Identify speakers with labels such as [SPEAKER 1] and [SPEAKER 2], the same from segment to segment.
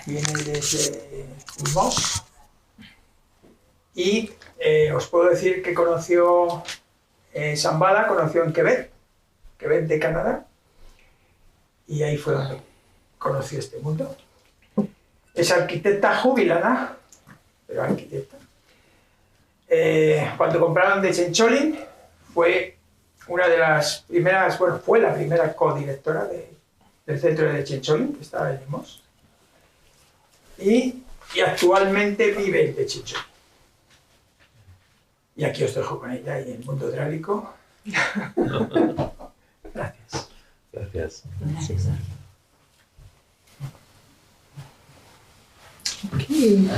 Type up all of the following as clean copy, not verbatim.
[SPEAKER 1] viene desde Ulmos. Y os puedo decir que conoció Shambhala, conoció en Quebec de Canadá, y ahí fue donde conoció este mundo. Es arquitecta jubilada, pero arquitecta. Cuando compraron de Chencholin, fue una de las primeras, bueno, fue la primera codirectora del centro de Chencholin, que estaba en Limos, y actualmente vive en Chencholin. Y aquí os dejo con ella y el mundo hidráulico. Gracias.
[SPEAKER 2] Gracias.
[SPEAKER 3] Gracias. Okay.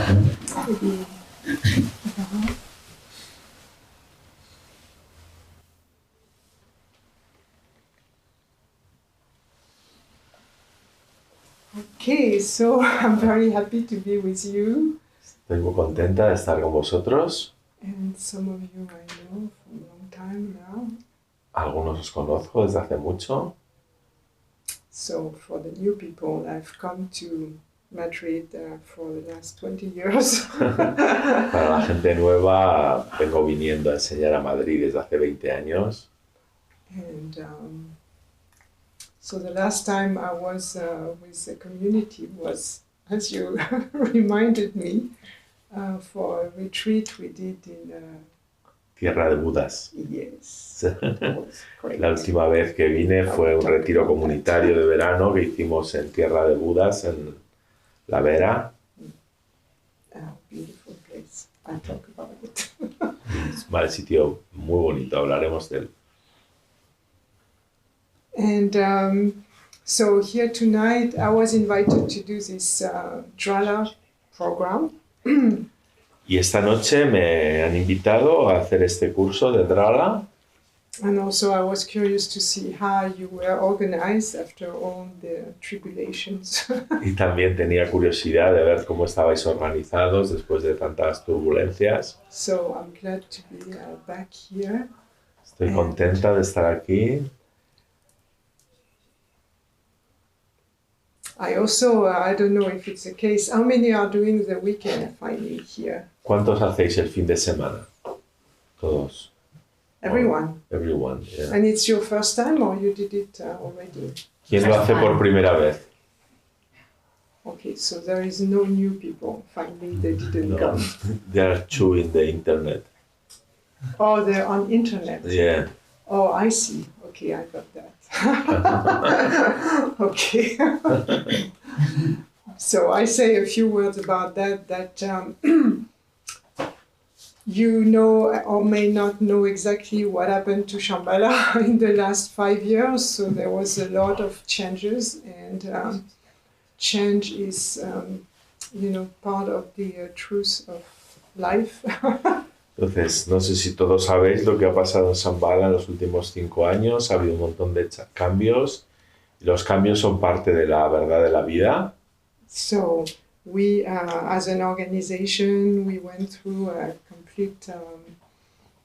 [SPEAKER 3] Okay, so I'm very happy to be with you.
[SPEAKER 2] Estoy muy contenta de estar con vosotros.
[SPEAKER 3] And some of you I know from a long time now.
[SPEAKER 2] Algunos os conozco desde hace mucho.
[SPEAKER 3] So for the new people, I've come to Madrid for the last 20 years.
[SPEAKER 2] Para la gente nueva, vengo viniendo a enseñar a Madrid desde hace 20 años.
[SPEAKER 3] And so the last time I was with the community was, as you reminded me, for a retreat we did in...
[SPEAKER 2] Tierra de Budas.
[SPEAKER 3] Yes, that was great.
[SPEAKER 2] La última vez que vine fue un retiro comunitario de verano que hicimos en Tierra de Budas, en La Vera.
[SPEAKER 3] Beautiful place. I'll talk about it.
[SPEAKER 2] Es un sitio muy bonito, hablaremos de él.
[SPEAKER 3] And so here tonight I was invited to do this Drala program.
[SPEAKER 2] Y esta noche me han invitado a hacer este curso de Drala.
[SPEAKER 3] And also I was curious to see how you were organized after all the tribulations.
[SPEAKER 2] Y también tenía curiosidad de ver cómo estabais organizados después de tantas turbulencias.
[SPEAKER 3] So I'm glad to be back here.
[SPEAKER 2] Estoy contenta de estar aquí.
[SPEAKER 3] I also, I don't know if it's the case, how many are doing the weekend finally here?
[SPEAKER 2] ¿Cuántos hacéis el fin de semana? Todos.
[SPEAKER 3] Everyone.
[SPEAKER 2] Everyone, yeah.
[SPEAKER 3] And it's your first time or you did it already?
[SPEAKER 2] ¿Quién lo hace por primera vez?
[SPEAKER 3] Okay, so there is no new people. Finally, they didn't come.
[SPEAKER 2] There are two in the internet.
[SPEAKER 3] Oh, they're on internet.
[SPEAKER 2] Yeah.
[SPEAKER 3] Oh, I see. Okay, I got that. Okay. So I say a few words about that you know or may not know exactly what happened to Shambhala in the last 5 years. So there was a lot of changes, and change is, part of the truth of life.
[SPEAKER 2] Entonces, no sé si todos sabéis lo que ha pasado en Shambhala en los últimos 5 años. Ha habido un montón de cambios. Y los cambios son parte de la verdad de la vida.
[SPEAKER 3] So we, as an organization, we went through a complete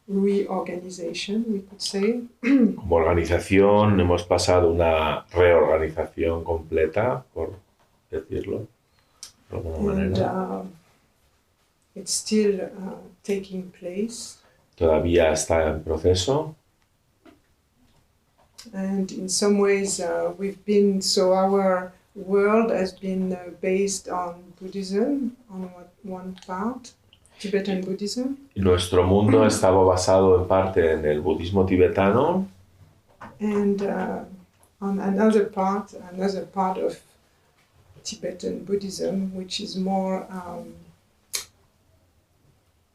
[SPEAKER 3] reorganization, we could say.
[SPEAKER 2] Como organización hemos pasado una reorganización completa, por decirlo de alguna manera.
[SPEAKER 3] It's still taking place.
[SPEAKER 2] Todavía está en proceso.
[SPEAKER 3] And in some ways our world has been based on Buddhism, on one part, Tibetan Buddhism.
[SPEAKER 2] Y nuestro mundo estaba basado en parte en el budismo tibetano.
[SPEAKER 3] And on another part of Tibetan Buddhism, which is more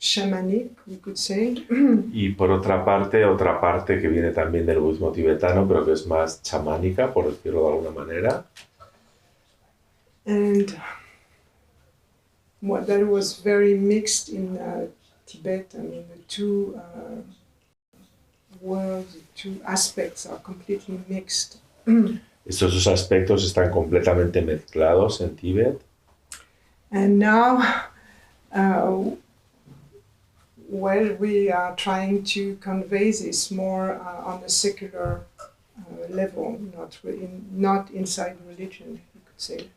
[SPEAKER 3] shamanic, we could say.
[SPEAKER 2] Y por otra parte que viene también del budismo tibetano, pero que es más chamánica, por decirlo de alguna manera.
[SPEAKER 3] And that was very mixed in Tibet. I mean, the two worlds, the two aspects are completely mixed.
[SPEAKER 2] Estos dos aspectos están completamente mezclados en Tíbet.
[SPEAKER 3] And now, we are trying to convey this more on a secular level, not inside religion, you could say.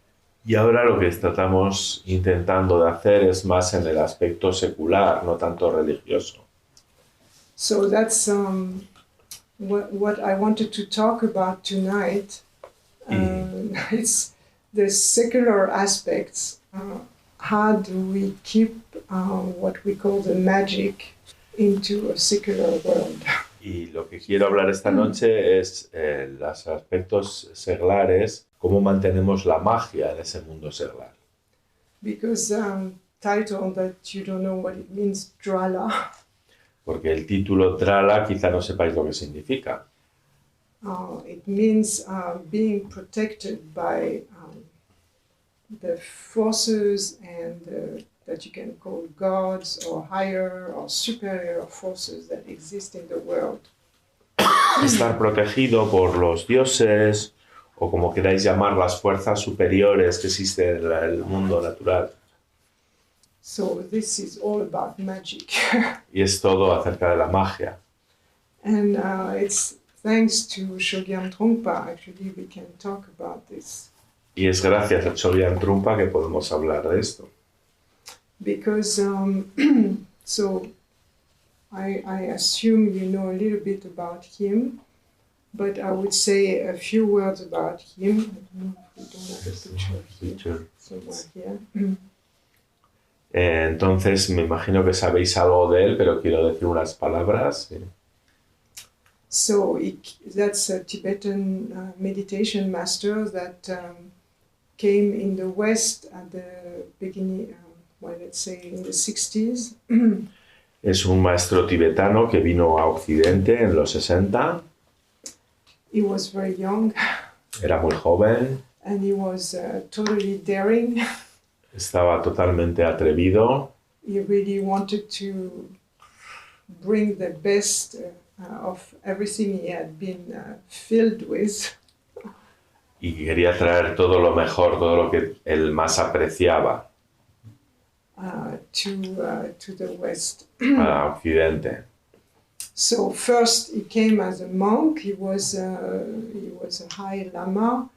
[SPEAKER 2] Y ahora lo que estamos intentando de hacer es más en el aspecto secular, no tanto religioso.
[SPEAKER 3] So that's what I wanted to talk about tonight. It's the secular aspects. How do we keep what we call the magic into a secular world?
[SPEAKER 2] Y lo que quiero hablar esta noche es los aspectos seglares, cómo mantenemos la magia en ese mundo seglar.
[SPEAKER 3] Because title that you don't know what it means, Drala.
[SPEAKER 2] Porque el título Trala quizá no sepáis lo que significa.
[SPEAKER 3] It means being protected by the forces and that you can call gods or higher or superior forces that exist in the world.
[SPEAKER 2] Estar protegido por los dioses o como queráis llamar las fuerzas superiores que existen en el mundo natural.
[SPEAKER 3] So this is all about magic.
[SPEAKER 2] Y es todo acerca de la magia.
[SPEAKER 3] And it's thanks to Chogyam Trungpa, actually, we can talk about this.
[SPEAKER 2] Y es gracias a Chogyam Trungpa que podemos hablar de esto.
[SPEAKER 3] Because, so I assume you know a little bit about him, but I would say a few words about him. I don't know if we don't have a picture here, somewhere here.
[SPEAKER 2] Entonces me imagino que sabéis algo de él, pero quiero decir unas palabras. Sí.
[SPEAKER 3] So that's a Tibetan meditation master that came in the West at the beginning, well, let's say in the 60s.
[SPEAKER 2] Es un maestro tibetano que vino a Occidente en los 60.
[SPEAKER 3] He was very young.
[SPEAKER 2] Era muy joven.
[SPEAKER 3] And he was totally daring.
[SPEAKER 2] Estaba totalmente atrevido.
[SPEAKER 3] He really wanted to bring the best of everything he had been filled with.
[SPEAKER 2] Y quería traer todo lo mejor, todo lo que él más apreciaba
[SPEAKER 3] to the West.
[SPEAKER 2] a Occidente.
[SPEAKER 3] So first he came as a monk. He was a high lama,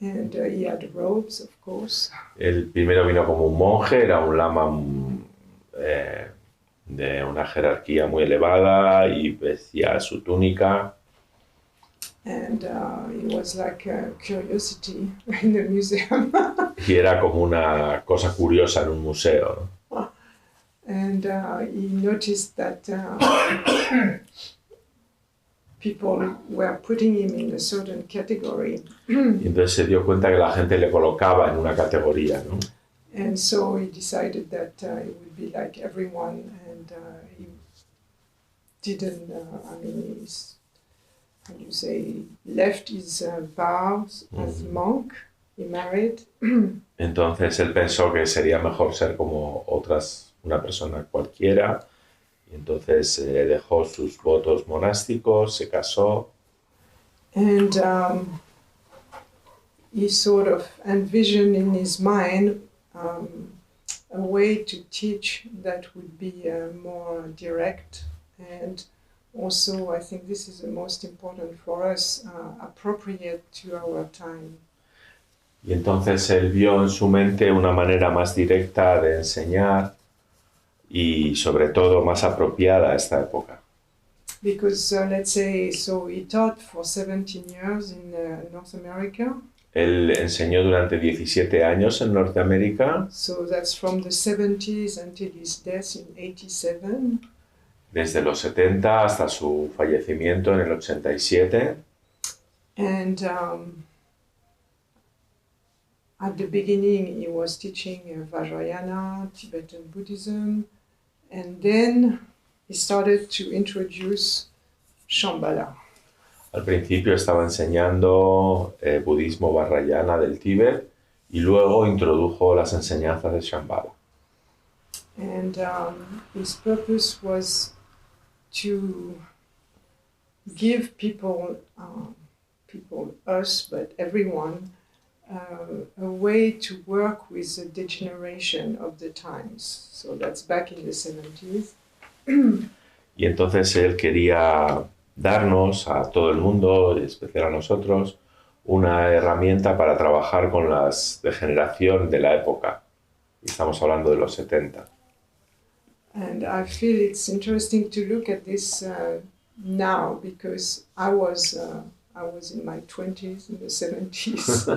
[SPEAKER 3] and he had robes, of course.
[SPEAKER 2] El primero vino como un monje, era un lama de una jerarquía muy elevada y vestía su túnica.
[SPEAKER 3] And it was like a curiosity in the museum.
[SPEAKER 2] Y era como una cosa curiosa en un museo, ¿no?
[SPEAKER 3] And he noticed that people were putting him in a certain category.
[SPEAKER 2] Y entonces se dio cuenta que la gente le colocaba en una categoría, ¿no?
[SPEAKER 3] And so he decided that it would be like everyone, and he didn't, how do you say, left his vows as monk, he married.
[SPEAKER 2] Entonces él pensó que sería mejor ser como otras, una persona cualquiera, y entonces dejó sus votos monásticos, se casó.
[SPEAKER 3] And he sort of envisioned in his mind a way to teach that would be more direct, and also I think this is the most important for us, appropriate to our time.
[SPEAKER 2] Y entonces él vio en su mente una manera más directa de enseñar y sobre todo más apropiada a esta época.
[SPEAKER 3] Because let's say, so he taught for 17 years in North America.
[SPEAKER 2] Él enseñó durante 17 años en Norteamérica.
[SPEAKER 3] So that's from the 70s until his death in 87.
[SPEAKER 2] Desde los 70 hasta su fallecimiento en el 87.
[SPEAKER 3] And at the beginning he was teaching Vajrayana, Tibetan Buddhism, and then he started to introduce Shambhala.
[SPEAKER 2] Al principio estaba enseñando budismo Vajrayana del Tíbet y luego introdujo las enseñanzas de Shambhala.
[SPEAKER 3] And his purpose was to give people, us, but everyone, a way to work with the degeneration of the times. So that's back in the 70s.
[SPEAKER 2] Y entonces él quería darnos a todo el mundo, en especial a nosotros, una herramienta para trabajar con las degeneración de la época. Y estamos hablando de los 70.
[SPEAKER 3] And I feel it's interesting to look at this now because I was in my 20s, in the 70s.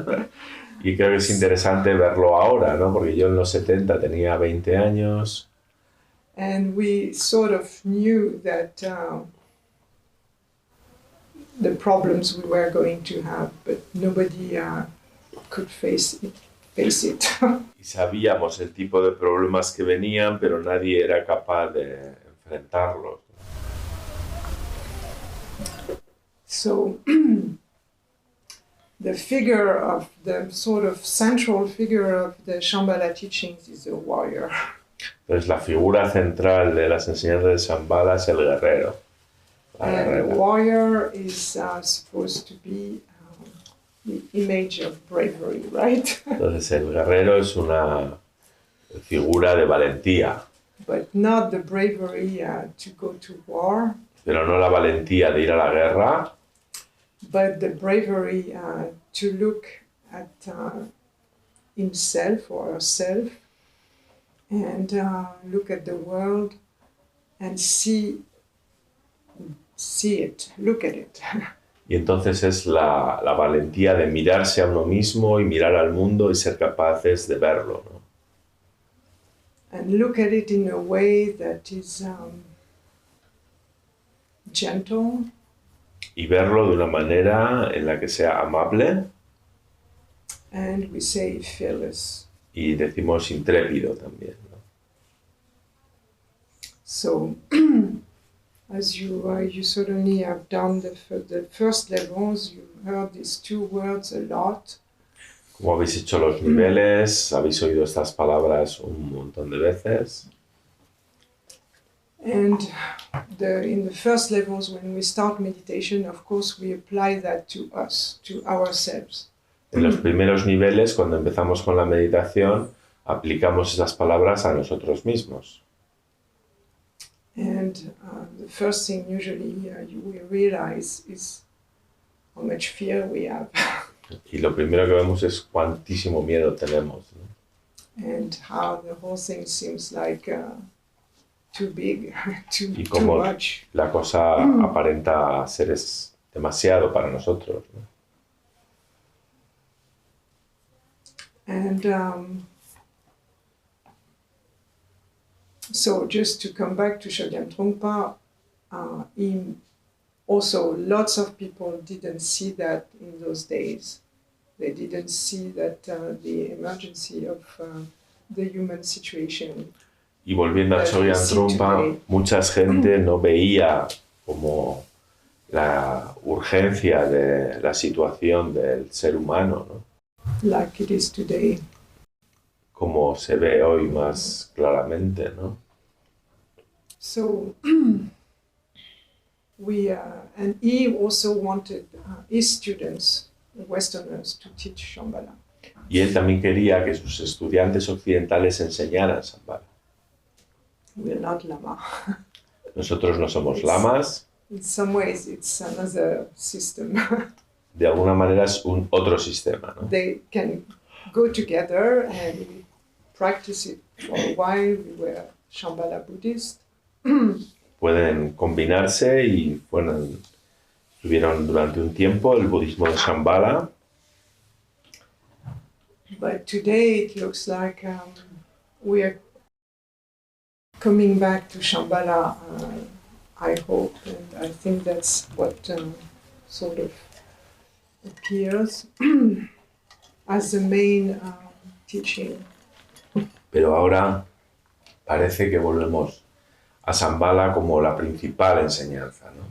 [SPEAKER 2] Y creo que es interesante verlo ahora, ¿no? Porque yo en los 70 tenía 20 años.
[SPEAKER 3] And we sort of knew that the problems we were going to have, but nobody could face it.
[SPEAKER 2] Y sabíamos el tipo de problemas que venían, pero nadie era capaz de enfrentarlos.
[SPEAKER 3] So the figure of the sort of central figure of the Shambhala teachings is a warrior.
[SPEAKER 2] Entonces la figura central de las enseñanzas de Shambhala es el guerrero.
[SPEAKER 3] And the warrior is supposed to be the image of bravery, right?
[SPEAKER 2] Entonces el guerrero es una figura de valentía.
[SPEAKER 3] But not the bravery to go to war.
[SPEAKER 2] Pero no la valentía de ir a la guerra,
[SPEAKER 3] but the bravery to look at himself or herself and look at the world and see it, look at it.
[SPEAKER 2] y entonces es la valentía de mirarse a uno mismo y mirar al mundo y ser capaces de verlo, ¿no?
[SPEAKER 3] And look at it in a way that is gentle.
[SPEAKER 2] Y verlo de una manera en la que sea amable.
[SPEAKER 3] And we say fearless.
[SPEAKER 2] Y decimos intrépido también, ¿no?
[SPEAKER 3] So, as you certainly have done the first levels, you heard these two words a lot.
[SPEAKER 2] Como habéis hecho los niveles, habéis oído estas palabras un montón de veces.
[SPEAKER 3] And in the first levels, when we start meditation, of course, we apply that to us, to ourselves.
[SPEAKER 2] En los primeros niveles, cuando empezamos con la meditación, aplicamos esas palabras a nosotros mismos.
[SPEAKER 3] And the first thing usually we realize is how much fear we have.
[SPEAKER 2] Y lo primero que vemos es cuantísimo miedo tenemos, ¿no?
[SPEAKER 3] And how the whole thing seems like too big,
[SPEAKER 2] y
[SPEAKER 3] too
[SPEAKER 2] como
[SPEAKER 3] much.
[SPEAKER 2] la cosa aparenta ser demasiado para nosotros, ¿no?
[SPEAKER 3] And so just to come back to Shogyam Trungpa, also lots of people didn't see that in those days. They didn't see that the emergency of the human situation.
[SPEAKER 2] Y volviendo a Shogyam Trungpa, mucha gente no veía como la urgencia de la situación del ser humano, ¿no?
[SPEAKER 3] Like it is today.
[SPEAKER 2] Como se ve hoy más claramente, ¿no?
[SPEAKER 3] So and he also wanted his students, the Westerners, to teach Shambhala.
[SPEAKER 2] Y él también quería que sus estudiantes occidentales enseñaran Shambhala.
[SPEAKER 3] We're not Lama.
[SPEAKER 2] Nosotros no somos lamas.
[SPEAKER 3] In some ways, it's another system.
[SPEAKER 2] De alguna manera es otro sistema, ¿no?
[SPEAKER 3] They can go together and we practice it for a while. We were Shambhala Buddhist.
[SPEAKER 2] Pueden combinarse y tuvieron durante un tiempo el budismo de Shambhala.
[SPEAKER 3] But today it looks like we are coming back to Shambhala, I hope, and I think that's what sort of appears as the main teaching.
[SPEAKER 2] Pero ahora parece que volvemos a Shambhala como la principal enseñanza, ¿no?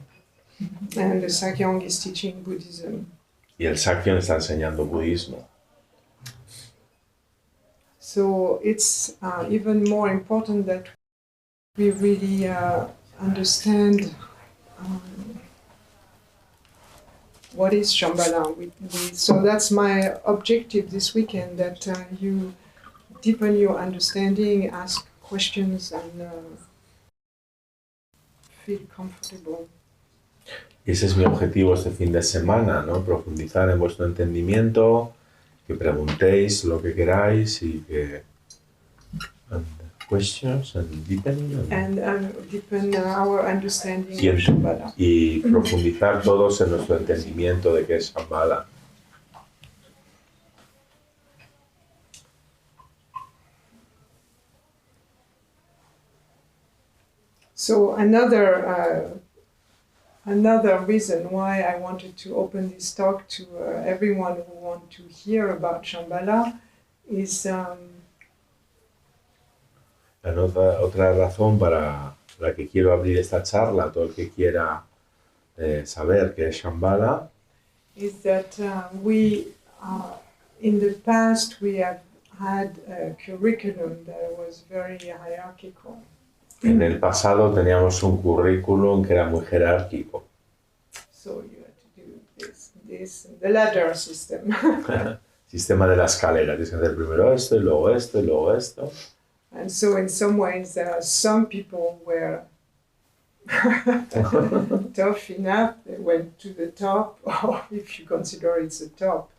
[SPEAKER 3] And the Sakyong is teaching Buddhism.
[SPEAKER 2] Y el Sakyon está enseñando budismo.
[SPEAKER 3] So it's even more important that we really understand what is Shambhala. So that's my objective this weekend, that you deepen your understanding, ask questions, and feel comfortable.
[SPEAKER 2] Y Y ese es mi objetivo este fin de semana, ¿no? Profundizar en vuestro entendimiento, que preguntéis lo que queráis y que... And questions and deepening.
[SPEAKER 3] And deepen our understanding of Shambhala.
[SPEAKER 2] Y profundizar todos en nuestro entendimiento de qué es Shambhala.
[SPEAKER 3] So another reason why I wanted to open this talk to everyone who wants to hear about Shambhala is
[SPEAKER 2] Otra razón para la que quiero abrir esta charla a todo el que quiera saber qué es Shambhala
[SPEAKER 3] is that we in the past we have had a curriculum that was very hierarchical.
[SPEAKER 2] En el pasado teníamos un currículum que era muy jerárquico.
[SPEAKER 3] So you had to do this, the ladder system.
[SPEAKER 2] Sistema de la escalera. Tienes que hacer primero esto, y luego esto, y luego esto.
[SPEAKER 3] And so in some ways, some people were tough enough, they went to the top, or if you consider it's the top.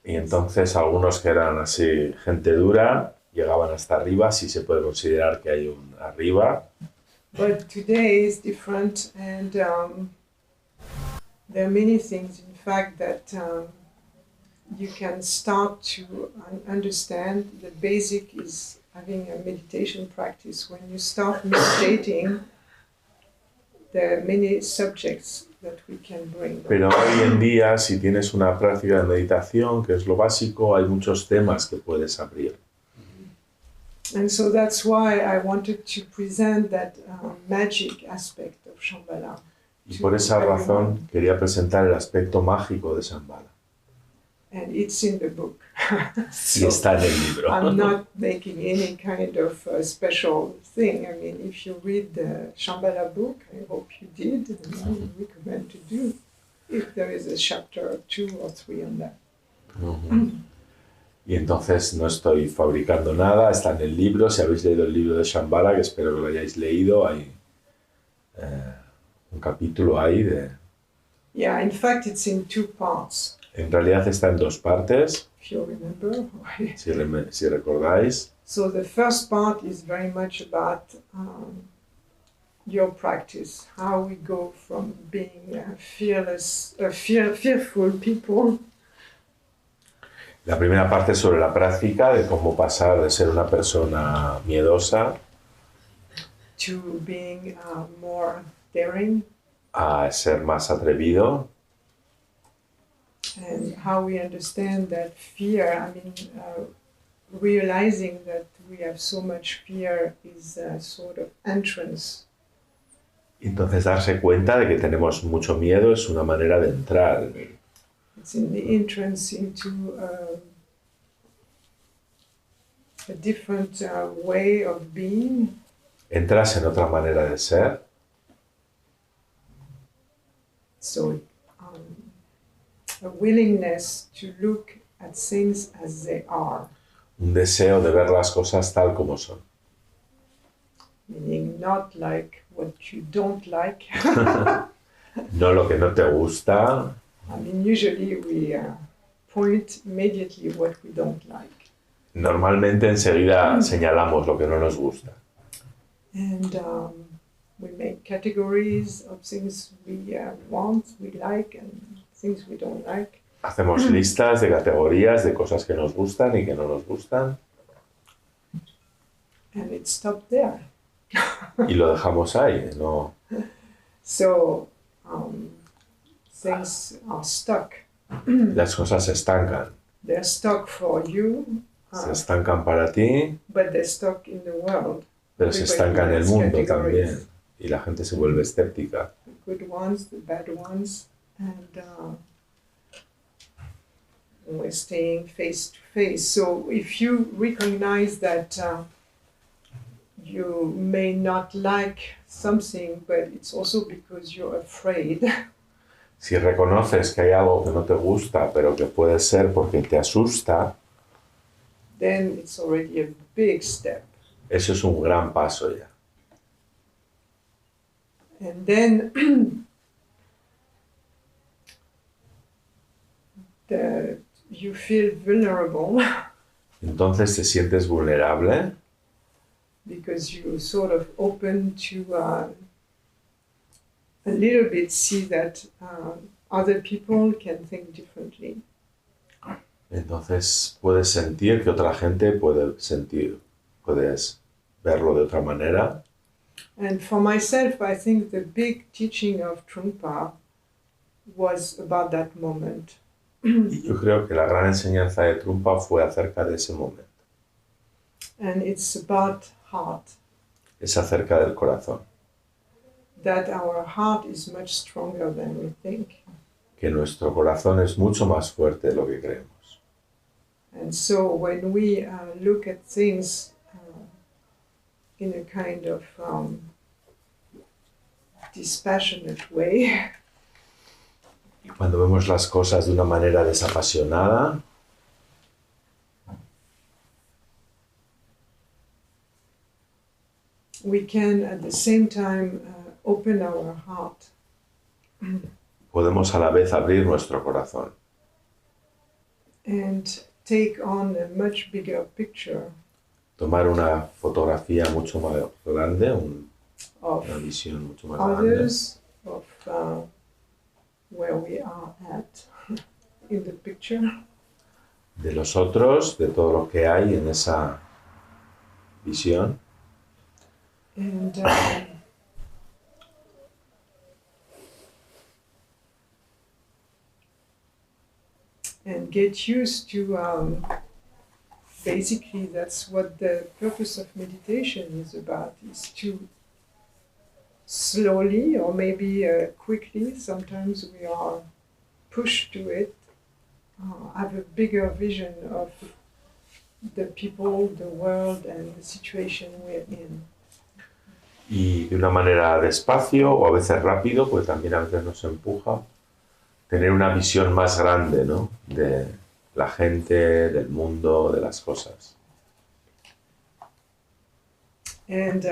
[SPEAKER 2] Y entonces algunos que eran así, gente dura, llegaban hasta arriba, si se puede considerar que hay un arriba.
[SPEAKER 3] But today is different, and there are many things, in fact, that you can start to understand. The basic is having a meditation practice. When you start meditating, there are many subjects that we can bring.
[SPEAKER 2] Pero hoy en día, si tienes una práctica de meditación, que es lo básico, hay muchos temas que puedes abrir.
[SPEAKER 3] And so that's why I wanted to present that magic aspect of Shambhala.
[SPEAKER 2] Y por esa razón quería presentar el aspecto mágico de Shambhala.
[SPEAKER 3] And it's in the book.
[SPEAKER 2] Y está en el libro.
[SPEAKER 3] I'm not making any kind of special thing. I mean, if you read the Shambhala book, I hope you did, and I would recommend to do, if there is a chapter 2 or 3 on that.
[SPEAKER 2] Y entonces no estoy fabricando nada, está en el libro. Si habéis leído el libro de Shambhala, que espero que lo hayáis leído, hay un capítulo ahí de...
[SPEAKER 3] Yeah, in fact, it's in 2 parts.
[SPEAKER 2] En realidad está en 2 partes,
[SPEAKER 3] If you remember.
[SPEAKER 2] si recordáis.
[SPEAKER 3] So the first part is very much about your practice, how we go from being fearful people.
[SPEAKER 2] La primera parte es sobre la práctica, de cómo pasar de ser una persona miedosa
[SPEAKER 3] to being more daring,
[SPEAKER 2] a ser más atrevido.
[SPEAKER 3] and how we understand that fear, I mean, realizing that we have so much fear is a sort of entrance.
[SPEAKER 2] Entonces darse cuenta de que tenemos mucho miedo es una manera de entrar.
[SPEAKER 3] It's in the entrance into a different way of being.
[SPEAKER 2] Entras en otra manera de ser.
[SPEAKER 3] So a willingness to look at things as they are.
[SPEAKER 2] Un deseo de ver las cosas tal como son.
[SPEAKER 3] Meaning not like what you don't like.
[SPEAKER 2] No lo que no te gusta.
[SPEAKER 3] I mean, usually we point immediately what we don't like.
[SPEAKER 2] Normalmente enseguida señalamos lo que no nos gusta.
[SPEAKER 3] And we make categories of things we want, we like, and things we don't like.
[SPEAKER 2] Hacemos listas de categorías de cosas que nos gustan y que no nos gustan.
[SPEAKER 3] And it stopped there.
[SPEAKER 2] Y lo dejamos ahí, ¿no?
[SPEAKER 3] So things are stuck.
[SPEAKER 2] Las cosas se estancan.
[SPEAKER 3] They're stuck for you,
[SPEAKER 2] Se estancan para ti,
[SPEAKER 3] but they're stuck in the world.
[SPEAKER 2] pero se estanca en el mundo también. Y la gente se vuelve escéptica.
[SPEAKER 3] The good ones, the bad ones, and we're staying face to face. So if you recognize that you may not like something, but it's also because you're afraid.
[SPEAKER 2] Si reconoces que hay algo que no te gusta, pero que puede ser porque te asusta,
[SPEAKER 3] Then it's already a big step.
[SPEAKER 2] eso es un gran paso ya.
[SPEAKER 3] And then you feel vulnerable
[SPEAKER 2] Entonces te sientes vulnerable
[SPEAKER 3] because you sort of open to a little bit see that other people can think differently.
[SPEAKER 2] Entonces puedes sentir que otra gente puedes verlo de otra manera.
[SPEAKER 3] And for myself, I think the big teaching of Trungpa was about that moment.
[SPEAKER 2] Y yo creo que la gran enseñanza de Trungpa fue acerca de ese momento.
[SPEAKER 3] And it's about heart.
[SPEAKER 2] Es acerca del corazón.
[SPEAKER 3] That our heart is much stronger than we think.
[SPEAKER 2] Que nuestro corazón es mucho más fuerte de lo que creemos.
[SPEAKER 3] And so when we look at things in a kind of dispassionate way,
[SPEAKER 2] Y cuando vemos las cosas de una manera desapasionada,
[SPEAKER 3] we can at the same time open our heart
[SPEAKER 2] podemos a la vez abrir nuestro corazón
[SPEAKER 3] and take on a much bigger picture
[SPEAKER 2] tomar una fotografía mucho más grande,
[SPEAKER 3] of
[SPEAKER 2] una visión mucho más grande
[SPEAKER 3] others, of where we are at in the picture,
[SPEAKER 2] de los otros, de todo lo que hay en esa visión.
[SPEAKER 3] And get used to, basically that's what the purpose of meditation is about, is to slowly or maybe quickly, sometimes we are pushed to it, have a bigger vision of the people, the world and the situation we're in.
[SPEAKER 2] Y de una manera despacio o a veces rápido, pues también a veces nos empuja tener una visión más grande, ¿no? De la gente, del mundo, de las cosas.
[SPEAKER 3] And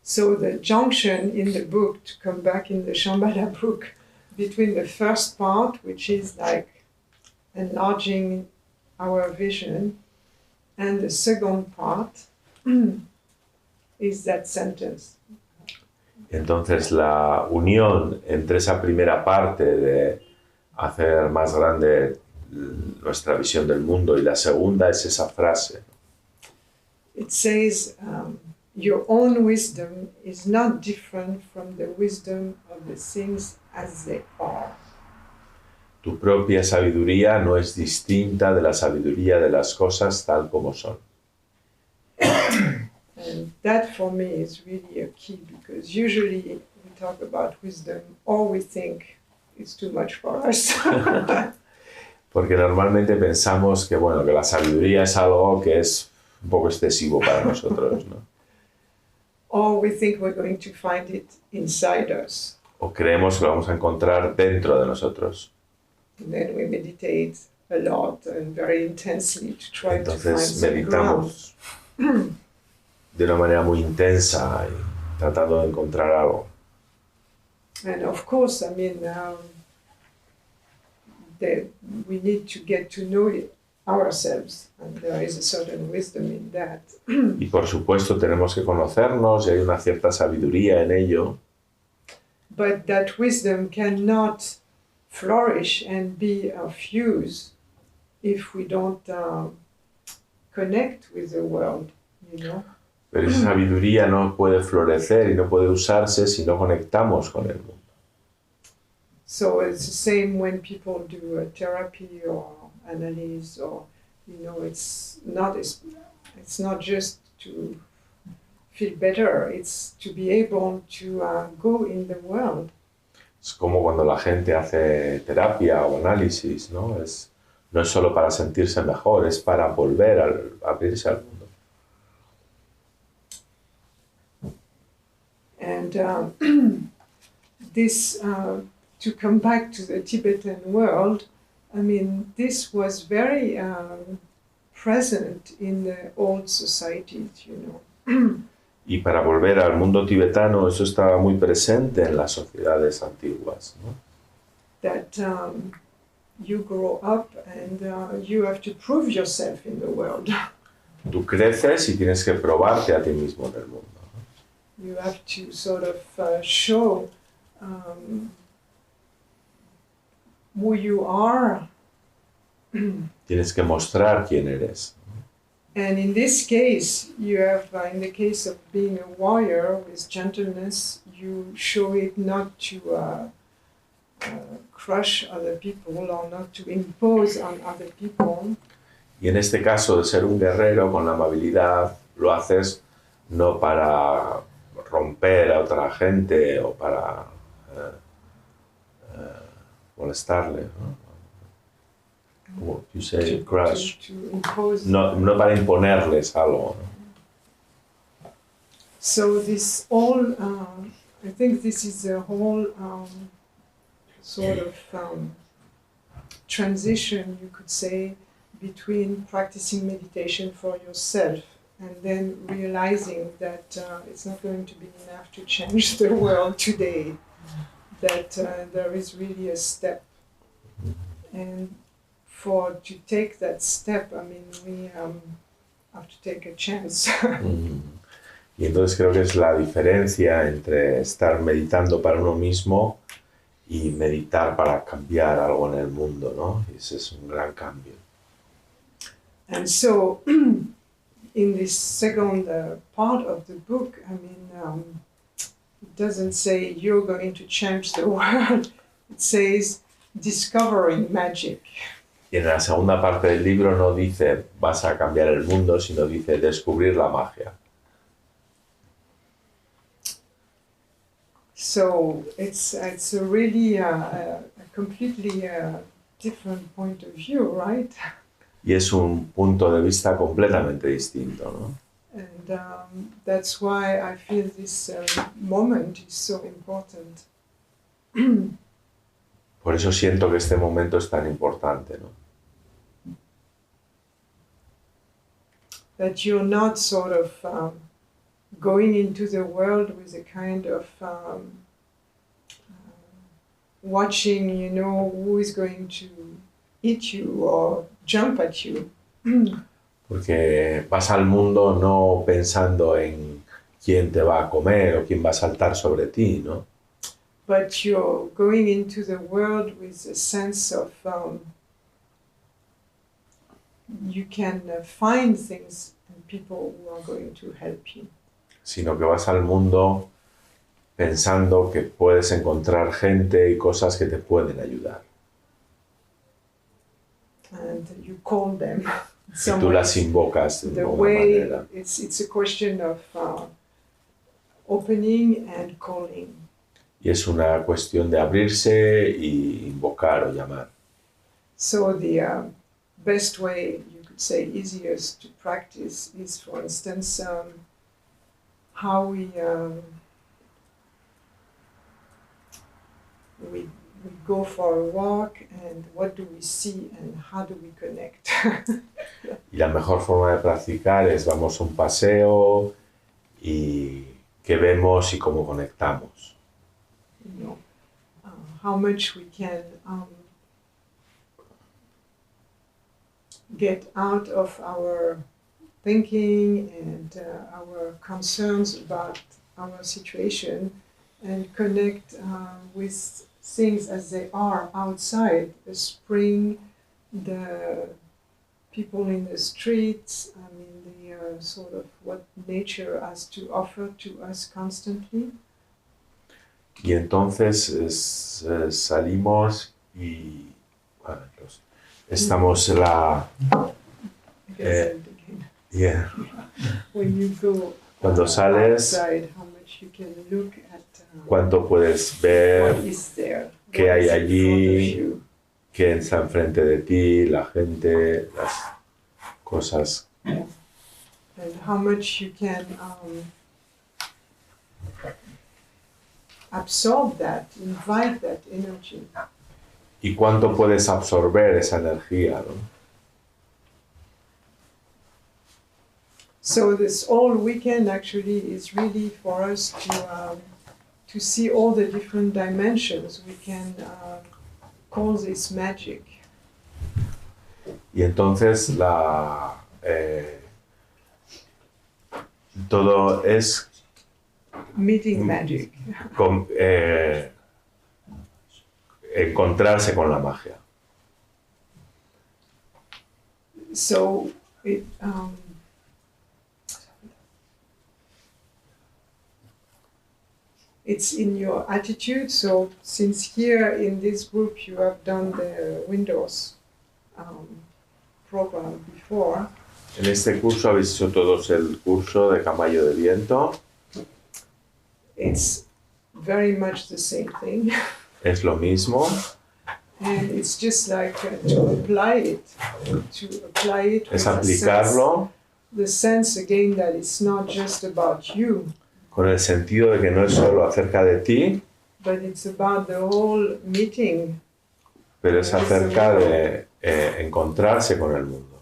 [SPEAKER 3] so the junction in the book, to come back in the Shambhala book, between the first part, which is like enlarging our vision, and the second part is that sentence.
[SPEAKER 2] Entonces la unión entre esa primera parte de hacer más grande nuestra visión del mundo y la segunda es esa frase.
[SPEAKER 3] It says, your own wisdom is not different from the wisdom of the things as they are.
[SPEAKER 2] Tu propia sabiduría no es distinta de la sabiduría de las cosas tal como son.
[SPEAKER 3] And that for me is really a key, because usually we talk about wisdom or we think it's too much for us.
[SPEAKER 2] Porque normalmente pensamos que, bueno, que la sabiduría es algo que es un poco excesivo para nosotros, ¿no?
[SPEAKER 3] Or we think we're going to find it inside us.
[SPEAKER 2] O creemos que lo vamos a encontrar dentro de nosotros.
[SPEAKER 3] And then we meditate a lot and very intensely to try to find
[SPEAKER 2] Entonces
[SPEAKER 3] some ground.
[SPEAKER 2] meditamos de una manera muy intensa y tratando de encontrar algo.
[SPEAKER 3] And of course, I mean, we need to get to know it ourselves, and there is a certain wisdom in that.
[SPEAKER 2] Y por supuesto tenemos que conocernos y hay una cierta sabiduría en ello.
[SPEAKER 3] But that wisdom cannot flourish and be of use if we don't connect with the world, you know.
[SPEAKER 2] Pero esa sabiduría no puede florecer y no puede usarse si no conectamos con el mundo.
[SPEAKER 3] So it's the same when people do a therapy or analysis, or you know, it's not just to feel better. It's to be able to go in the world.
[SPEAKER 2] Es como cuando la gente hace terapia o análisis, ¿no? No es solo para sentirse mejor, es para volver a abrirse al mundo.
[SPEAKER 3] And this, to come back to the Tibetan world, I mean, this was very present in the old societies, you know.
[SPEAKER 2] Y para volver al mundo tibetano, eso estaba muy presente en las sociedades antiguas, ¿no?
[SPEAKER 3] That you grow up and you have to prove yourself in the world.
[SPEAKER 2] Tú creces y tienes que probarte a ti mismo en el mundo.
[SPEAKER 3] You have to sort of show who you are.
[SPEAKER 2] Tienes que mostrar quién eres.
[SPEAKER 3] And in this case, you have, in the case of being a warrior with gentleness, you show it not to crush other people or not to impose on other people.
[SPEAKER 2] Y en este caso de ser un guerrero con la amabilidad, lo haces no para romper a otra gente o para molestarle, ¿no? Como you say, crush.
[SPEAKER 3] To impose.
[SPEAKER 2] No para imponerles algo, ¿no?
[SPEAKER 3] So this all, I think this is a whole sort of transition, you could say, between practicing meditation for yourself and then realizing that it's not going to be enough to change the world today, that there is really a step. And to take that step, I mean, we have to take a chance.
[SPEAKER 2] Y entonces creo que es la diferencia entre estar meditando para uno mismo y meditar para cambiar algo en el mundo, ¿no? Y ese es un gran cambio.
[SPEAKER 3] And so, in this second part of the book, I mean, it doesn't say you're going to change the world. It says discovering magic.
[SPEAKER 2] Y en la segunda parte del libro no dice vas a cambiar el mundo, sino dice descubrir la magia.
[SPEAKER 3] So it's a really a completely different point of view, right?
[SPEAKER 2] Y es un punto de vista completamente distinto, ¿no?
[SPEAKER 3] And that's why I feel this moment is so important.
[SPEAKER 2] Por eso siento que este momento es tan importante, ¿no?
[SPEAKER 3] That you're not sort of going into the world with a kind of watching, you know, who is going to eat you or jump at you.
[SPEAKER 2] Porque vas al mundo no pensando en quién te va a comer o quién va a saltar sobre ti, ¿no?
[SPEAKER 3] But you're going into the world with a sense of you can find things and people who are going to help you.
[SPEAKER 2] Sino que vas al mundo pensando que puedes encontrar gente y cosas que te pueden ayudar.
[SPEAKER 3] And you call them.
[SPEAKER 2] Y tú las invocas de alguna manera.
[SPEAKER 3] It's a question of opening and calling.
[SPEAKER 2] Y es una cuestión de abrirse y invocar o llamar.
[SPEAKER 3] So the best way, you could say, easiest to practice is, for instance, how we go for a walk and what do we see and how do we connect.
[SPEAKER 2] Y la mejor forma de practicar es vamos a un paseo y qué vemos y cómo conectamos.
[SPEAKER 3] You know, how much we can get out of our thinking and our concerns about our situation and connect with things as they are outside, the spring, the people in the streets, I mean the sort of what nature has to offer to us constantly.
[SPEAKER 2] Y entonces salimos y bueno, estamos en la... yeah.
[SPEAKER 3] When you go
[SPEAKER 2] Cuando sales,
[SPEAKER 3] outside, how much you can look at
[SPEAKER 2] cuánto puedes ver,
[SPEAKER 3] what is there,
[SPEAKER 2] qué
[SPEAKER 3] what
[SPEAKER 2] hay
[SPEAKER 3] is in
[SPEAKER 2] allí,
[SPEAKER 3] front of you.
[SPEAKER 2] qué está enfrente de ti, la gente, las cosas.
[SPEAKER 3] And how much you can absorb that, invite that energy.
[SPEAKER 2] Y cuánto puedes absorber esa energía, ¿no?
[SPEAKER 3] So this whole weekend actually is really for us to see all the different dimensions. We can call this magic.
[SPEAKER 2] Y entonces todo es
[SPEAKER 3] meeting magic.
[SPEAKER 2] Encontrarse con la magia.
[SPEAKER 3] So it's in your attitude. So since here in this group you have done the Windows program before.
[SPEAKER 2] En este curso habéis hecho todos el curso de caballo de viento.
[SPEAKER 3] It's very much the same thing.
[SPEAKER 2] Es lo mismo.
[SPEAKER 3] And it's just like to apply it.
[SPEAKER 2] Es aplicarlo.
[SPEAKER 3] The sense again that it's not just about you.
[SPEAKER 2] Con el sentido de que no es solo acerca de ti,
[SPEAKER 3] but it's about the whole meeting.
[SPEAKER 2] Pero es acerca de encontrarse con el mundo.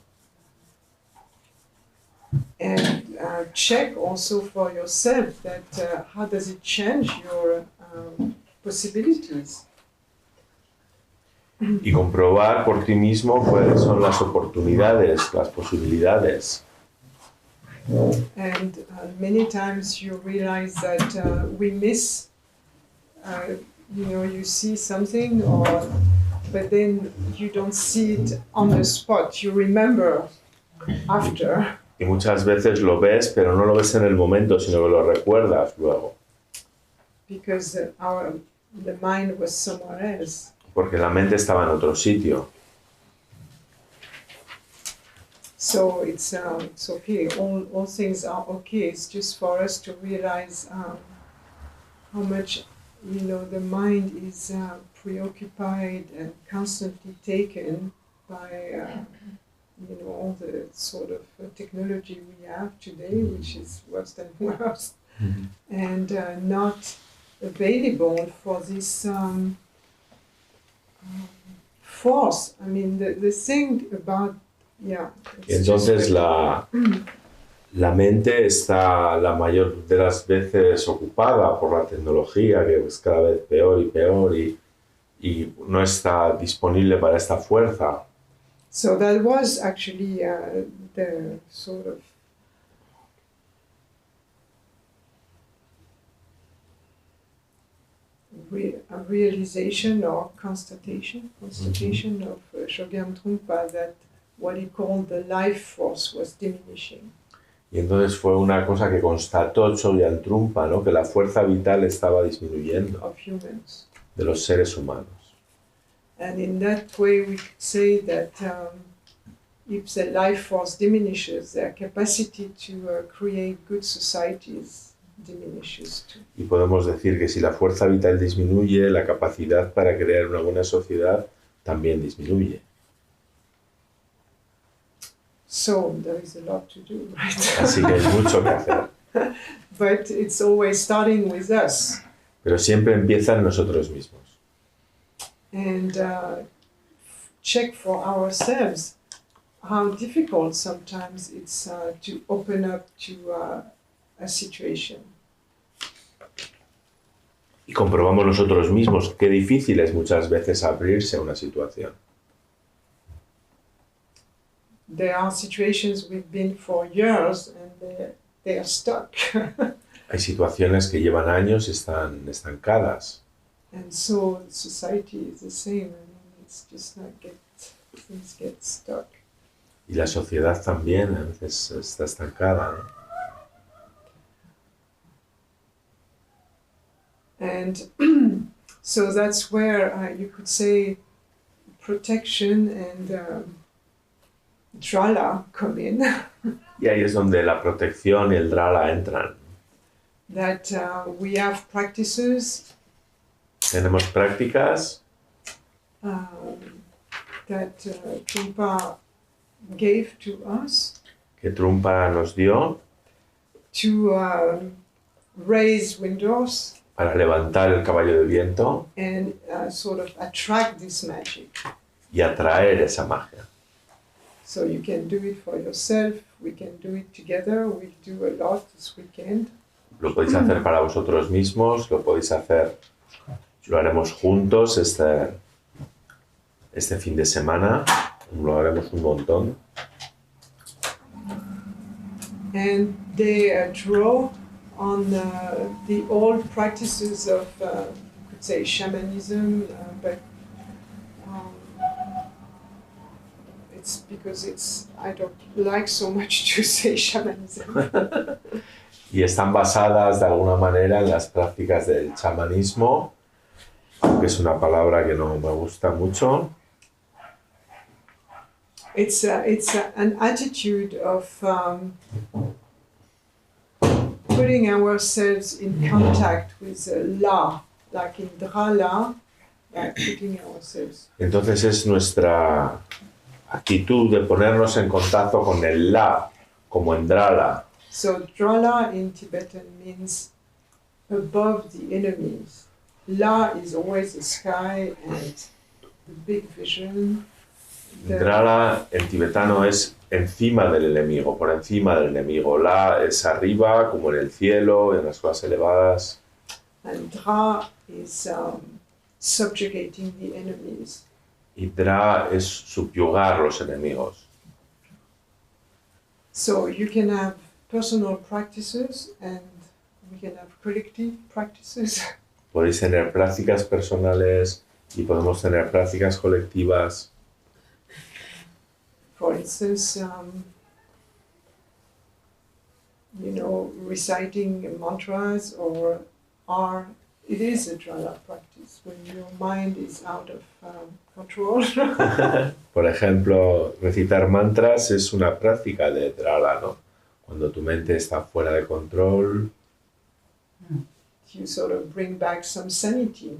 [SPEAKER 3] And check also for yourself that how does it change your possibilities.
[SPEAKER 2] Y comprobar por ti mismo cuáles son las oportunidades, las posibilidades.
[SPEAKER 3] And many times you realize that we miss, you see something, but then you don't see it on the spot. You remember after.
[SPEAKER 2] Y muchas veces lo ves, pero no lo ves en el momento, sino que lo recuerdas luego.
[SPEAKER 3] Because the mind was somewhere else.
[SPEAKER 2] Porque la mente estaba en otro sitio.
[SPEAKER 3] So it's okay. All things are okay. It's just for us to realize how much the mind is preoccupied and constantly taken by all the sort of technology we have today, which is worse than worse, and not available for this force. I mean, the thing about
[SPEAKER 2] Y entonces la mente está la mayor de las veces ocupada por la tecnología, que es cada vez peor y peor, y no está disponible para esta fuerza.
[SPEAKER 3] So that was actually the sort of a realization or constatation of Shogyan Trungpa that what he called the life force was diminishing.
[SPEAKER 2] Y entonces fue una cosa que constató Shogyan Trungpa, ¿no? Que la fuerza vital estaba disminuyendo
[SPEAKER 3] of humans.
[SPEAKER 2] De los seres humanos.
[SPEAKER 3] And in that way we could say that if the life force diminishes, their capacity to create good societies diminishes too.
[SPEAKER 2] Y podemos decir que si la fuerza vital disminuye, la capacidad para crear una buena sociedad también disminuye.
[SPEAKER 3] So there is a lot to do, right?
[SPEAKER 2] Así que hay mucho que hacer.
[SPEAKER 3] But it's always starting with us.
[SPEAKER 2] Pero siempre empieza en nosotros mismos.
[SPEAKER 3] And check for ourselves how difficult sometimes it's to open up to a situation.
[SPEAKER 2] Y comprobamos nosotros mismos qué difícil es muchas veces abrirse a una situación.
[SPEAKER 3] There are situations we've been for years and they are stuck.
[SPEAKER 2] Hay situaciones que llevan años y están estancadas.
[SPEAKER 3] And so society is the same. I mean, it's just like things get stuck.
[SPEAKER 2] Y la sociedad también a veces está estancada, ¿no?
[SPEAKER 3] And so that's where you could say protection and drala come in.
[SPEAKER 2] Y ahí es donde la protección y el drala entran.
[SPEAKER 3] That we have practices.
[SPEAKER 2] Tenemos prácticas
[SPEAKER 3] That Trungpa gave to us.
[SPEAKER 2] Que Trungpa nos dio.
[SPEAKER 3] To raise windows.
[SPEAKER 2] Para levantar el caballo de viento.
[SPEAKER 3] And sort of attract this magic.
[SPEAKER 2] Y atraer esa magia.
[SPEAKER 3] So you can do it for yourself. We can do it together. We'll do a lot this weekend.
[SPEAKER 2] Lo podéis hacer para vosotros mismos. Lo podéis hacer. Lo haremos juntos este fin de semana. lo haremos un montón.
[SPEAKER 3] And they draw on the old practices of, you could say, shamanism, but it's because I don't like so much to say shamanism.
[SPEAKER 2] Y están basadas de alguna manera en las prácticas del chamanismo, aunque es una palabra que no me gusta mucho.
[SPEAKER 3] It's an attitude of putting ourselves in contact with La, like in Drala, like putting ourselves.
[SPEAKER 2] Entonces es nuestra actitud de ponernos en contacto con el La, como en Drala.
[SPEAKER 3] So Drala in Tibetan means above the enemies. La is always the sky and the big vision.
[SPEAKER 2] Drala en tibetano es encima del enemigo, por encima del enemigo. La es arriba, como en el cielo, en las cosas elevadas.
[SPEAKER 3] And Dra is subjugating the enemies.
[SPEAKER 2] Y Dra es subyugar los enemigos.
[SPEAKER 3] So you can have personal practices and we can have collective practices.
[SPEAKER 2] Podéis tener prácticas personales y podemos tener prácticas colectivas.
[SPEAKER 3] For instance, reciting mantras or it is a Drala practice when your mind is out of control.
[SPEAKER 2] Por ejemplo, recitar mantras es una práctica de Drala, ¿no? Cuando tu mente está fuera de control,
[SPEAKER 3] You sort of bring back some sanity.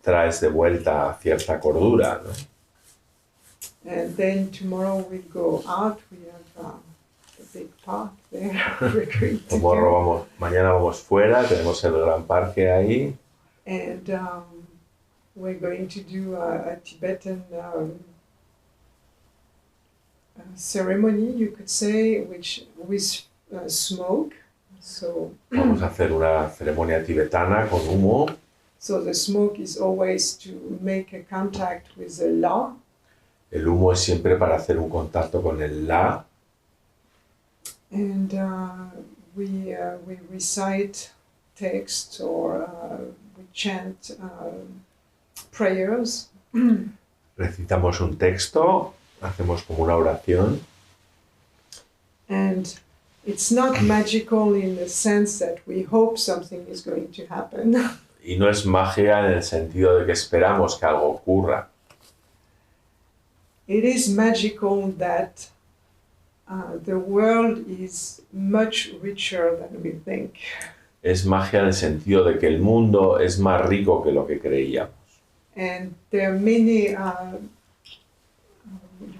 [SPEAKER 2] traes de vuelta cierta cordura, ¿no?
[SPEAKER 3] And then tomorrow we go out, we have a big park there. We're going to do.
[SPEAKER 2] Mañana vamos fuera, tenemos el gran parque ahí.
[SPEAKER 3] And we're going to do a Tibetan ceremony, you could say, which with smoke. So
[SPEAKER 2] Vamos a hacer una ceremonia tibetana con humo.
[SPEAKER 3] So the smoke is always to make a contact with the La.
[SPEAKER 2] El humo es siempre para hacer un contacto con el La.
[SPEAKER 3] And we recite texts or we chant prayers.
[SPEAKER 2] Recitamos un texto, hacemos como una oración.
[SPEAKER 3] And it's not magical in the sense that we hope something is going to happen.
[SPEAKER 2] Y no es magia en el sentido de que esperamos que algo ocurra.
[SPEAKER 3] It is magical that the world is much richer than we think.
[SPEAKER 2] Es magia en el sentido de que el mundo es más rico que lo que creíamos.
[SPEAKER 3] And there are many, you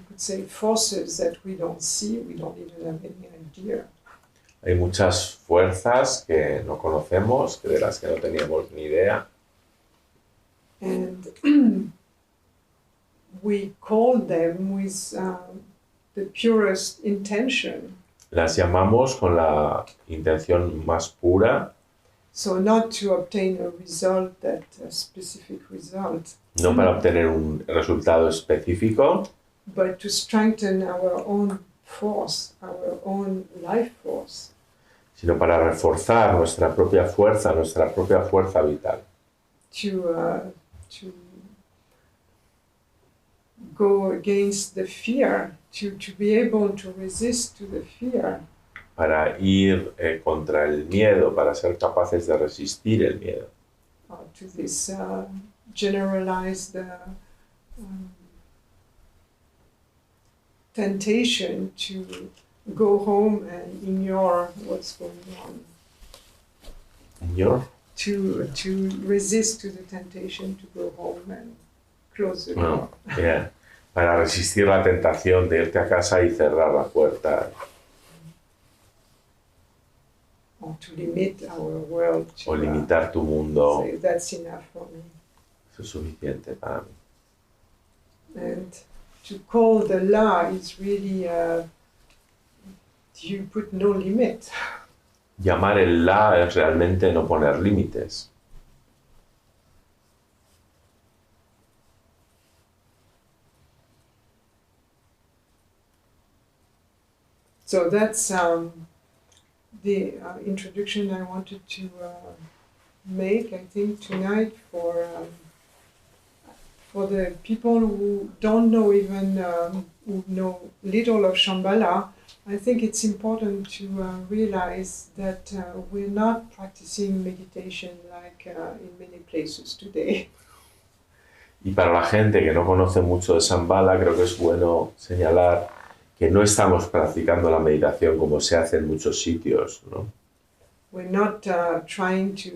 [SPEAKER 3] could say, forces that we don't see, we don't even have any idea.
[SPEAKER 2] Hay muchas fuerzas que no conocemos, de las que no teníamos ni idea.
[SPEAKER 3] And we call them with the purest intention.
[SPEAKER 2] Las llamamos con la intención más pura,
[SPEAKER 3] So not to obtain a result, a specific result,
[SPEAKER 2] no para obtener un resultado específico,
[SPEAKER 3] but to strengthen our own force, our own life force.
[SPEAKER 2] sino para reforzar nuestra propia fuerza vital.
[SPEAKER 3] To go against the fear, to be able to resist to the fear.
[SPEAKER 2] Para ir contra el miedo, para ser capaces de resistir el miedo.
[SPEAKER 3] To this generalized temptation to go home and ignore what's going on.
[SPEAKER 2] ¿Señor?
[SPEAKER 3] To resist to the temptation to go home and close the door.
[SPEAKER 2] Yeah. Para resistir la tentación de irte a casa y cerrar la puerta.
[SPEAKER 3] Or to limit our world.
[SPEAKER 2] O limitar tu mundo.
[SPEAKER 3] Say, that's enough for me.
[SPEAKER 2] Eso es suficiente para mí.
[SPEAKER 3] And to call the La is really, you put no limit.
[SPEAKER 2] Llamar el La es realmente no poner límites.
[SPEAKER 3] So that's the introduction I wanted to make, I think, tonight for the people who don't know even, who know little of Shambhala. I think it's important to realize that we're not practicing meditation like in many places today.
[SPEAKER 2] Y para la gente que no conoce mucho de Shambhala, creo que es bueno señalar que no estamos practicando la meditación como se hace en muchos sitios, ¿no?
[SPEAKER 3] We're not trying to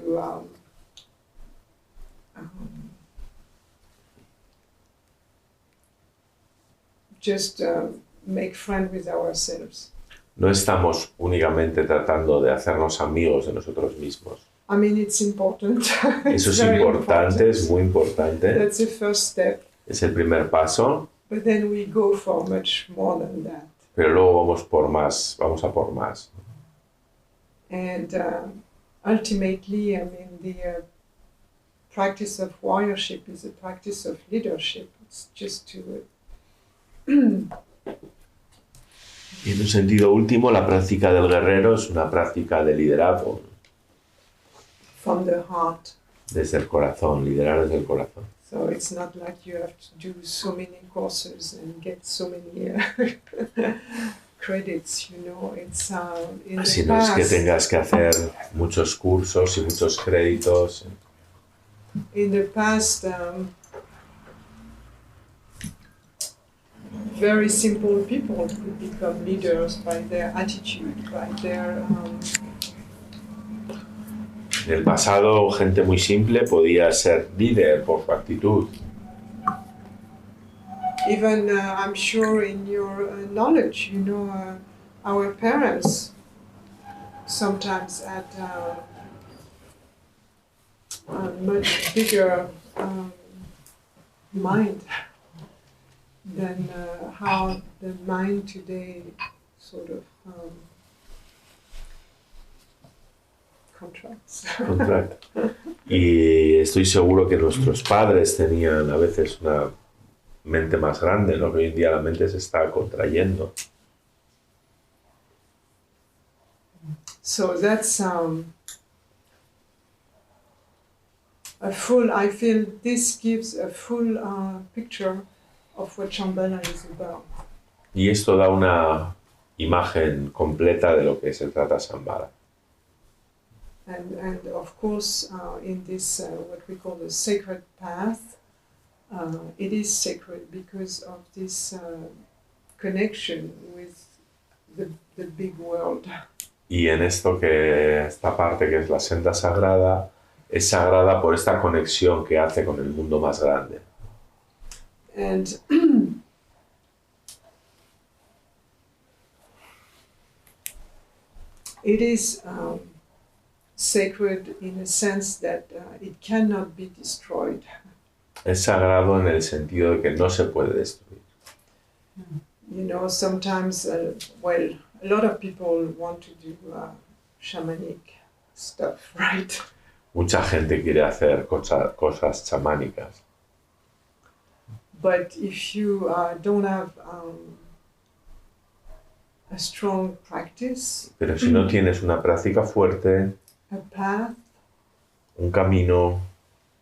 [SPEAKER 3] just make friends with ourselves.
[SPEAKER 2] No estamos únicamente tratando de hacernos amigos de nosotros mismos.
[SPEAKER 3] I mean, it's important.
[SPEAKER 2] Eso es importante, es muy importante.
[SPEAKER 3] That's the first step.
[SPEAKER 2] Es el primer paso.
[SPEAKER 3] But then we go for much more than that.
[SPEAKER 2] Pero luego vamos a por más.
[SPEAKER 3] And ultimately, I mean, the practice of warriorship is a practice of leadership. It's just to
[SPEAKER 2] Y en un sentido último, la práctica del guerrero es una práctica de liderazgo.
[SPEAKER 3] from the heart.
[SPEAKER 2] Desde el corazón, liderar desde el corazón.
[SPEAKER 3] So it's not like you have to do so many courses and get so many credits, you know. It's in
[SPEAKER 2] Así
[SPEAKER 3] the
[SPEAKER 2] no es que
[SPEAKER 3] past.
[SPEAKER 2] tengas que hacer muchos cursos y muchos créditos.
[SPEAKER 3] In the past, very simple people could become leaders by their attitude, by their
[SPEAKER 2] En el pasado, gente muy simple podía ser líder por su actitud.
[SPEAKER 3] even I'm sure in your knowledge, you know, our parents sometimes had a much bigger mind than how the mind today sort of contracts.
[SPEAKER 2] Contract. Y estoy seguro que nuestros padres tenían a veces una mente más grande, ¿no? Que hoy en día la mente se está contrayendo.
[SPEAKER 3] So that's I feel this gives a full picture of what Shambhala is about.
[SPEAKER 2] Y esto da una imagen completa de lo que se trata Shambhala.
[SPEAKER 3] And of course, in this, what we call the sacred path, it is sacred because of this connection with the big world.
[SPEAKER 2] Y en esta parte que es la senda sagrada, es sagrada por esta conexión que hace con el mundo más grande.
[SPEAKER 3] And it is sacred in a sense that it cannot be destroyed.
[SPEAKER 2] Es sagrado en el sentido de que no se puede destruir.
[SPEAKER 3] You know, sometimes, well, a lot of people want to do shamanic stuff, right?
[SPEAKER 2] Mucha gente quiere hacer cosas chamánicas.
[SPEAKER 3] But if you don't have a strong practice,
[SPEAKER 2] Pero si no tienes una práctica fuerte,
[SPEAKER 3] a path,
[SPEAKER 2] un camino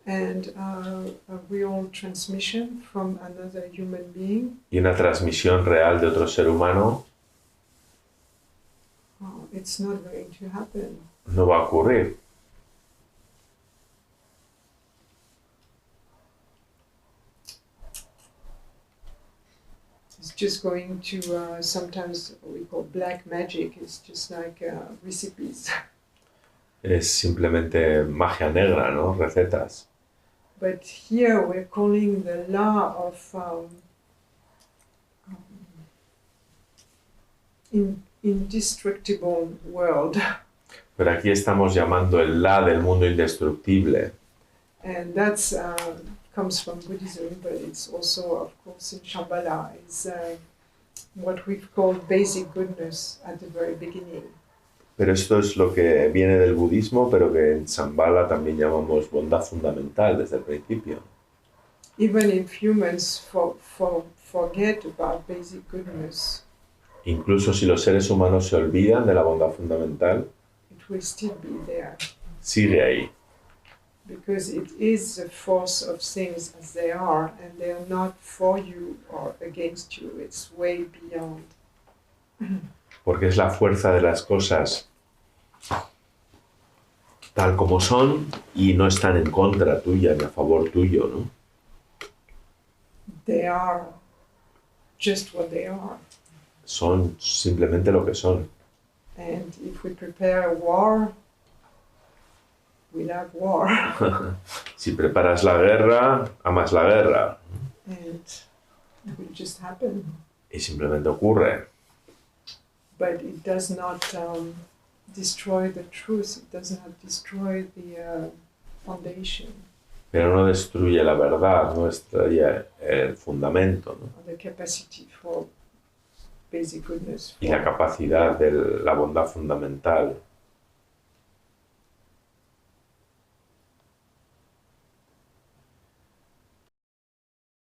[SPEAKER 3] and a real transmission from another human being,
[SPEAKER 2] y una transmisión real de otro ser humano,
[SPEAKER 3] it's not going to happen.
[SPEAKER 2] no va a ocurrir.
[SPEAKER 3] It's just going to, sometimes we call black magic, it's just like recipes.
[SPEAKER 2] Es simplemente magia negra, ¿no? Recetas.
[SPEAKER 3] But here we're calling the law of indestructible world.
[SPEAKER 2] Pero aquí estamos llamando el La del mundo indestructible.
[SPEAKER 3] And that's comes from Buddhism, but it's also, of course, in Shambhala. It's what we've called basic goodness at the very beginning.
[SPEAKER 2] Pero esto es lo que viene del budismo, pero que en Shambhala también llamamos bondad fundamental desde el principio.
[SPEAKER 3] Even if humans forget about basic goodness,
[SPEAKER 2] Incluso si los seres humanos se olvidan de la bondad fundamental,
[SPEAKER 3] it will still be there.
[SPEAKER 2] sigue ahí.
[SPEAKER 3] Because it is the force of things as they are, and they are not for you or against you. It's way beyond.
[SPEAKER 2] Porque es la fuerza de las cosas tal como son y no están en contra tuya ni a favor tuyo, ¿no?
[SPEAKER 3] They are just what they are.
[SPEAKER 2] Son simplemente lo que son.
[SPEAKER 3] And if we prepare a war, we'll have war.
[SPEAKER 2] Si preparas la guerra, amas la guerra.
[SPEAKER 3] And it will just happen.
[SPEAKER 2] Y simplemente ocurre.
[SPEAKER 3] But it does not destroy the truth. It does not destroy the foundation.
[SPEAKER 2] Pero no destruye la verdad, no destruye el fundamento, ¿no?
[SPEAKER 3] Or the capacity for basic goodness.
[SPEAKER 2] Y la capacidad de la bondad fundamental.